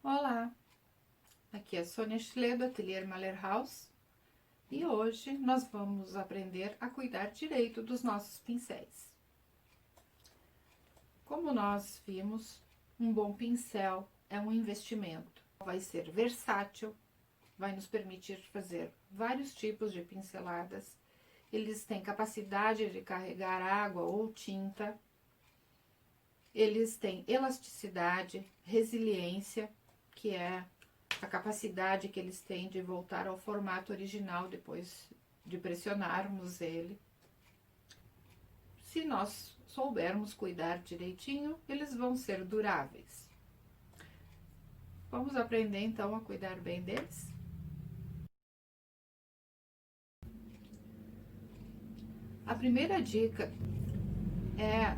Olá, aqui é Sônia Schlee do Ateliê Malerhaus e hoje nós vamos aprender a cuidar direito dos nossos pincéis. Como nós vimos, um bom pincel é um investimento. Vai ser versátil, vai nos permitir fazer vários tipos de pinceladas. Eles têm capacidade de carregar água ou tinta. Eles têm elasticidade, resiliência, que é a capacidade que eles têm de voltar ao formato original depois de pressionarmos ele. Se nós soubermos cuidar direitinho, eles vão ser duráveis. Vamos aprender então a cuidar bem deles? A primeira dica é,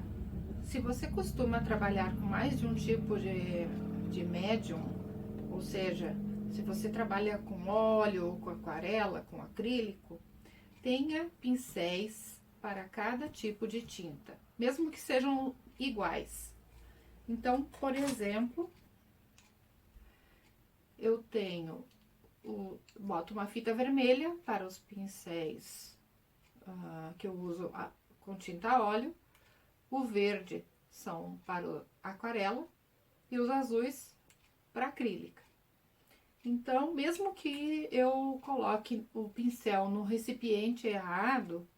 se você costuma trabalhar com mais de um tipo de médium, ou seja, se você trabalha com óleo, com aquarela, com acrílico, tenha pincéis para cada tipo de tinta, mesmo que sejam iguais. Então, por exemplo, eu tenho, boto uma fita vermelha para os pincéis que eu uso com tinta a óleo, o verde são para aquarela e os azuis para acrílica. Então, mesmo que eu coloque o pincel no recipiente errado,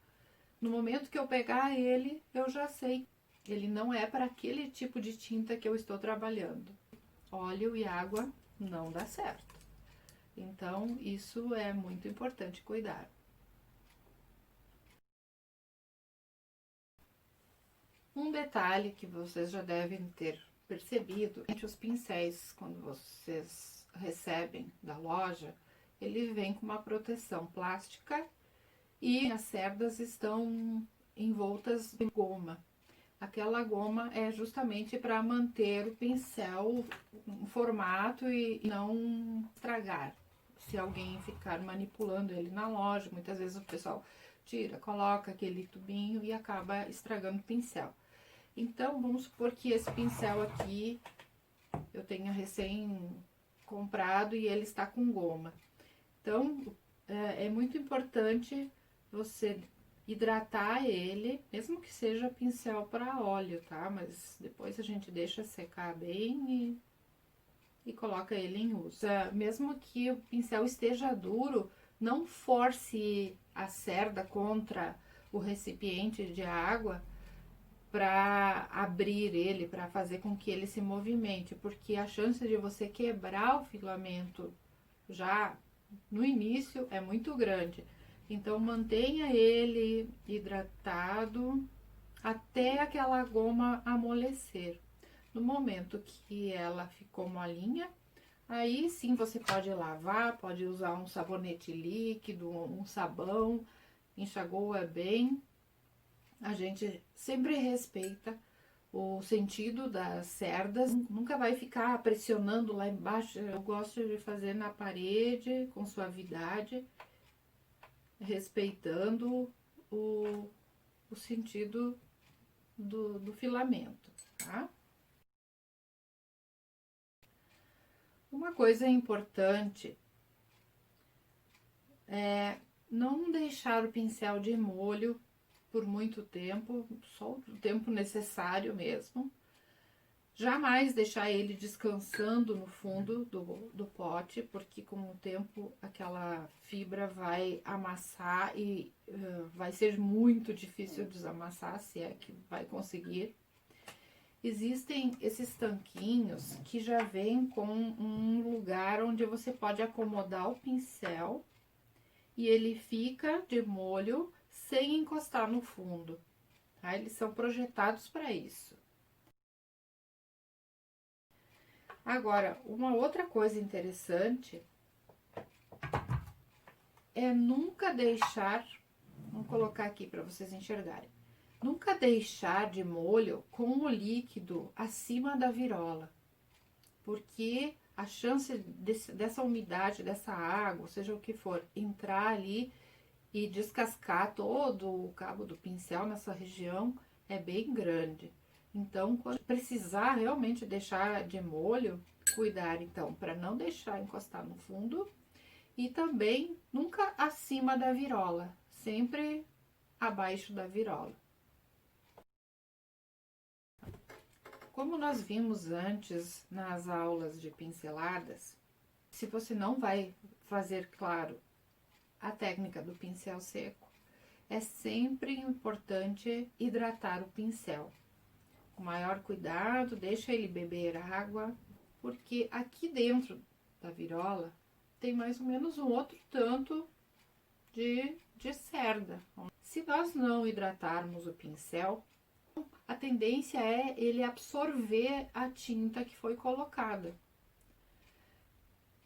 no momento que eu pegar ele, eu já sei. Ele não é para aquele tipo de tinta que eu estou trabalhando. Óleo e água não dá certo. Então, isso é muito importante cuidar. Um detalhe que vocês já devem ter percebido, os pincéis, quando vocês recebem da loja, ele vem com uma proteção plástica e as cerdas estão envoltas em goma. Aquela goma é justamente para manter o pincel em formato e não estragar. Se alguém ficar manipulando ele na loja, muitas vezes o pessoal tira, coloca aquele tubinho e acaba estragando o pincel. Então, vamos supor que esse pincel aqui eu tenha recém comprado e ele está com goma. Então, é muito importante você hidratar ele, mesmo que seja pincel para óleo, tá? Mas depois a gente deixa secar bem e coloca ele em uso. Mesmo que o pincel esteja duro, não force a cerda contra o recipiente de água para abrir ele, para fazer com que ele se movimente, porque a chance de você quebrar o filamento já no início é muito grande. Então, mantenha ele hidratado até aquela goma amolecer. No momento que ela ficou molinha, aí sim você pode lavar, pode usar um sabonete líquido, um sabão, enxagoa bem. A gente sempre respeita o sentido das cerdas, nunca vai ficar pressionando lá embaixo. Eu gosto de fazer na parede, com suavidade, respeitando o sentido do filamento, tá? Uma coisa importante é não deixar o pincel de molho por muito tempo, só o tempo necessário mesmo. Jamais deixar ele descansando no fundo do pote, porque com o tempo aquela fibra vai amassar e vai ser muito difícil desamassar, se é que vai conseguir. Existem esses tanquinhos que já vêm com um lugar onde você pode acomodar o pincel e ele fica de molho sem encostar no fundo, tá? Eles são projetados para isso. Agora, uma outra coisa interessante é nunca deixar, vamos colocar aqui para vocês enxergarem, nunca deixar de molho com o líquido acima da virola, porque a chance dessa umidade, dessa água, seja o que for, entrar ali e descascar todo o cabo do pincel nessa região é bem grande. Então, quando precisar realmente deixar de molho, cuidar, então, para não deixar encostar no fundo e também nunca acima da virola, sempre abaixo da virola. Como nós vimos antes nas aulas de pinceladas, se você não vai fazer, claro, a técnica do pincel seco, é sempre importante hidratar o pincel. Com maior cuidado, deixa ele beber água, porque aqui dentro da virola tem mais ou menos um outro tanto de cerda. Se nós não hidratarmos o pincel, a tendência é ele absorver a tinta que foi colocada.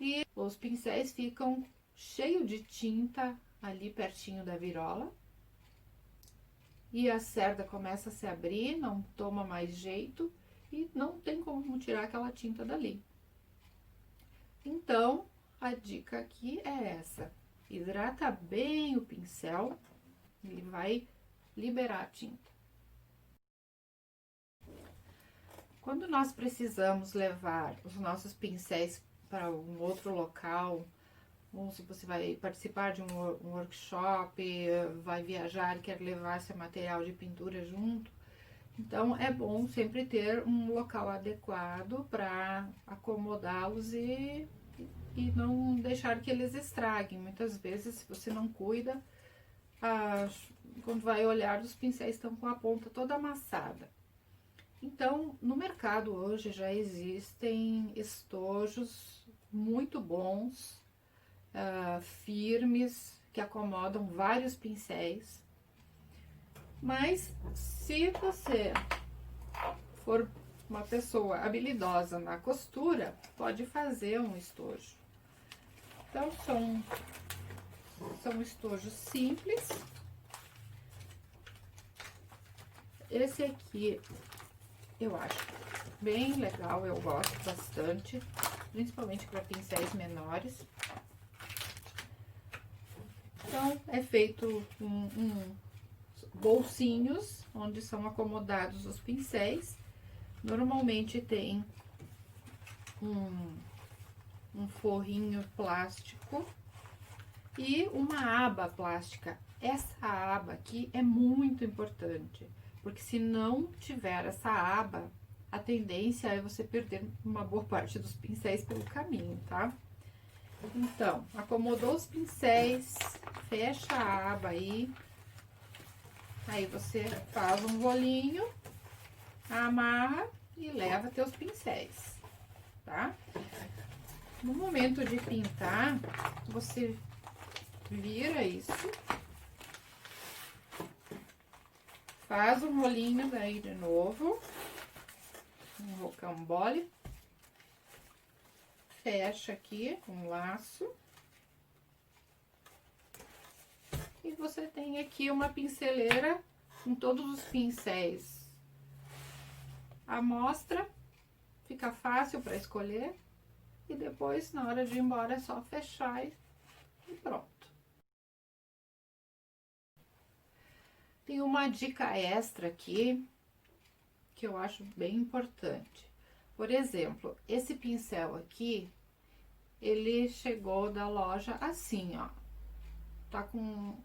E os pincéis ficam cheios de tinta ali pertinho da virola. E a cerda começa a se abrir, não toma mais jeito e não tem como tirar aquela tinta dali. Então, a dica aqui é essa: hidrata bem o pincel, ele vai liberar a tinta. Quando nós precisamos levar os nossos pincéis para um outro local, ou se você vai participar de um workshop, vai viajar e quer levar esse material de pintura junto, então é bom sempre ter um local adequado para acomodá-los e não deixar que eles estraguem. Muitas vezes, se você não cuida, quando vai olhar, os pincéis estão com a ponta toda amassada. Então, no mercado hoje já existem estojos muito bons, firmes, que acomodam vários pincéis. Mas se você for uma pessoa habilidosa na costura, pode fazer um estojo. Então, são estojos simples. Esse aqui eu acho bem legal, eu gosto bastante, principalmente para pincéis menores. Então, é feito bolsinhos, onde são acomodados os pincéis. Normalmente tem um forrinho plástico e uma aba plástica. Essa aba aqui é muito importante, porque se não tiver essa aba, a tendência é você perder uma boa parte dos pincéis pelo caminho, tá? Então, acomodou os pincéis, fecha a aba aí você faz um rolinho, amarra e leva teus pincéis, tá? No momento de pintar, você vira isso, faz um rolinho daí de novo, um rocambole, fecha aqui com um laço. E você tem aqui uma pinceleira com todos os pincéis à mostra, fica fácil para escolher. E depois, na hora de ir embora, é só fechar e pronto. Tem uma dica extra aqui, que eu acho bem importante. Por exemplo, esse pincel aqui, ele chegou da loja assim, ó. Tá com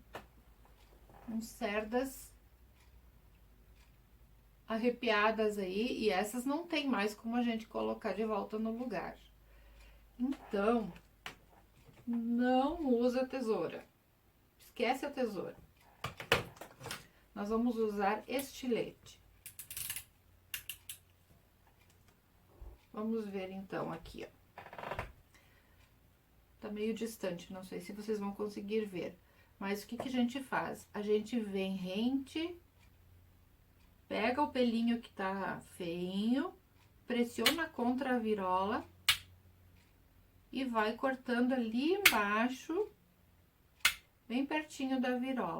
uns cerdas arrepiadas aí, e essas não tem mais como a gente colocar de volta no lugar. Então, não usa tesoura. Esquece a tesoura. Nós vamos usar estilete. Vamos ver então aqui, ó. Tá meio distante, não sei se vocês vão conseguir ver. Mas o que que a gente faz? A gente vem rente, pega o pelinho que tá feinho, pressiona contra a virola e vai cortando ali embaixo, bem pertinho da virola.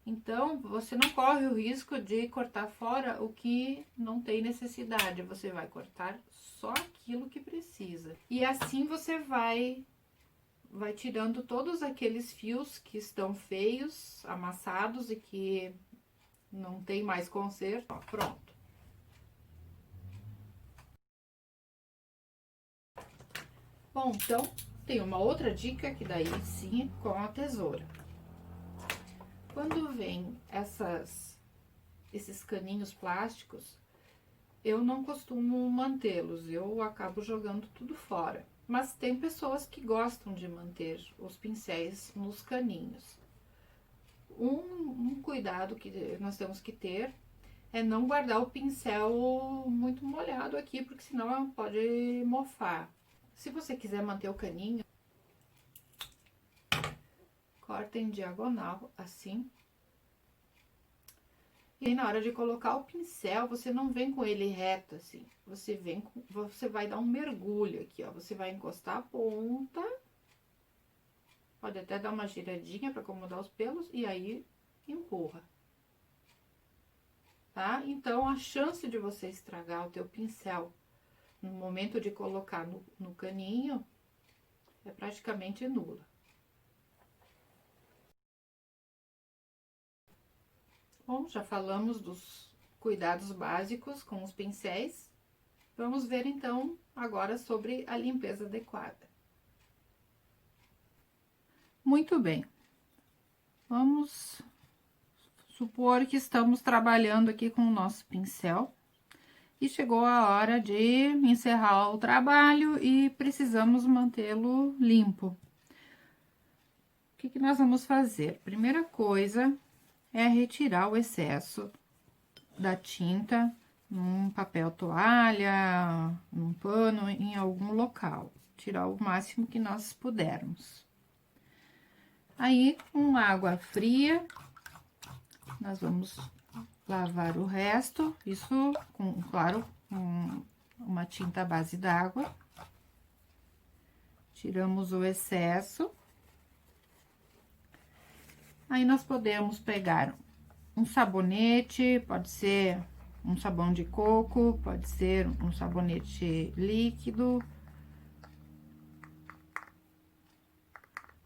Então, você não corre o risco de cortar fora o que não tem necessidade, você vai cortar só aquilo que precisa. E assim você vai tirando todos aqueles fios que estão feios, amassados e que não tem mais conserto. Ó, pronto. Bom, então, tem uma outra dica que daí sim, com a tesoura. Quando vem esses caninhos plásticos, eu não costumo mantê-los, eu acabo jogando tudo fora. Mas tem pessoas que gostam de manter os pincéis nos caninhos. Um cuidado que nós temos que ter é não guardar o pincel muito molhado aqui, porque senão pode mofar. Se você quiser manter o caninho, corta em diagonal, assim. E na hora de colocar o pincel, você não vem com ele reto, assim. Você vai dar um mergulho aqui, ó. Você vai encostar a ponta. Pode até dar uma giradinha para acomodar os pelos e aí empurra. Tá? Então, a chance de você estragar o teu pincel no momento de colocar no caninho é praticamente nula. Bom, já falamos dos cuidados básicos com os pincéis. Vamos ver então agora sobre a limpeza adequada. Muito bem. Vamos supor que estamos trabalhando aqui com o nosso pincel e chegou a hora de encerrar o trabalho e precisamos mantê-lo limpo. O que que nós vamos fazer? Primeira coisa é retirar o excesso da tinta num papel toalha, num pano, em algum local. Tirar o máximo que nós pudermos. Aí, com água fria, nós vamos lavar o resto, isso com, claro, com uma tinta à base d'água. Tiramos o excesso. Aí, nós podemos pegar um sabonete, pode ser um sabão de coco, pode ser um sabonete líquido.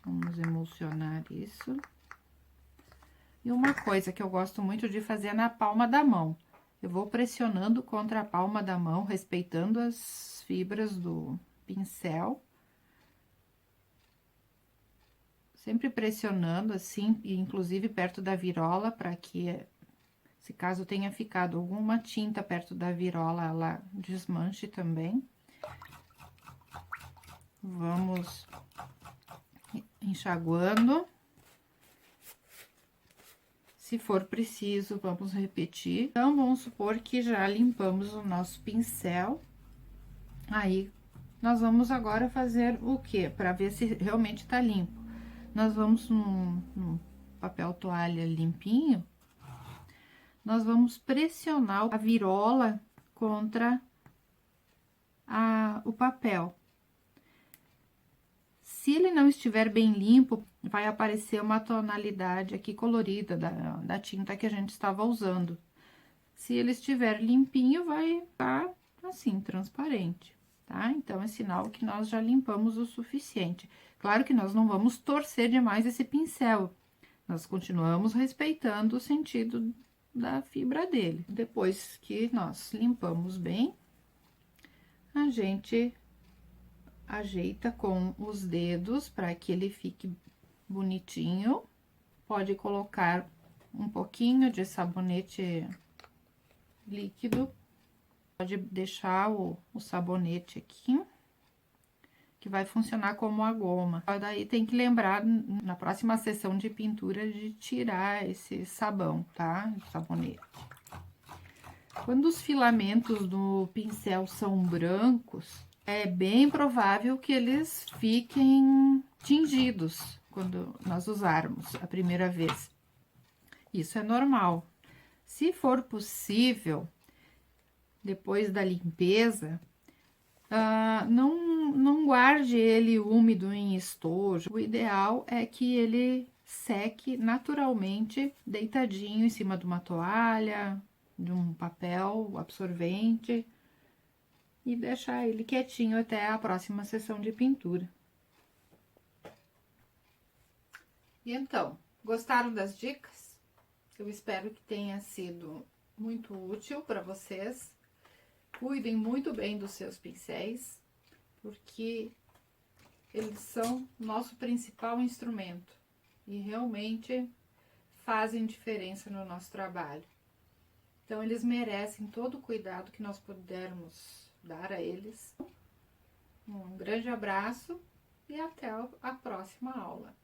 Vamos emulsionar isso. E uma coisa que eu gosto muito de fazer é na palma da mão. Eu vou pressionando contra a palma da mão, respeitando as fibras do pincel. Sempre pressionando assim, e inclusive perto da virola, para que, se caso tenha ficado alguma tinta perto da virola, ela desmanche também. Vamos enxaguando. Se for preciso, vamos repetir. Então, vamos supor que já limpamos o nosso pincel. Aí, nós vamos agora fazer o quê? Para ver se realmente tá limpo. Nós vamos num papel toalha limpinho, nós vamos pressionar a virola contra o papel. Se ele não estiver bem limpo, vai aparecer uma tonalidade aqui colorida da tinta que a gente estava usando. Se ele estiver limpinho, vai estar assim, transparente, tá? Então, é sinal que nós já limpamos o suficiente. Claro que nós não vamos torcer demais esse pincel, nós continuamos respeitando o sentido da fibra dele. Depois que nós limpamos bem, a gente ajeita com os dedos para que ele fique bonitinho. Pode colocar um pouquinho de sabonete líquido, pode deixar o sabonete aqui, que vai funcionar como a goma. Daí tem que lembrar na próxima sessão de pintura de tirar esse sabão, tá? O sabonete. Quando os filamentos do pincel são brancos, é bem provável que eles fiquem tingidos quando nós usarmos a primeira vez. Isso é normal. Se for possível, depois da limpeza, não guarde ele úmido em estojo. O ideal é que ele seque naturalmente, deitadinho em cima de uma toalha, de um papel absorvente, e deixar ele quietinho até a próxima sessão de pintura. E então, gostaram das dicas? Eu espero que tenha sido muito útil para vocês. Cuidem muito bem dos seus pincéis, porque eles são nosso principal instrumento e realmente fazem diferença no nosso trabalho. Então, eles merecem todo o cuidado que nós pudermos dar a eles. Um grande abraço e até a próxima aula.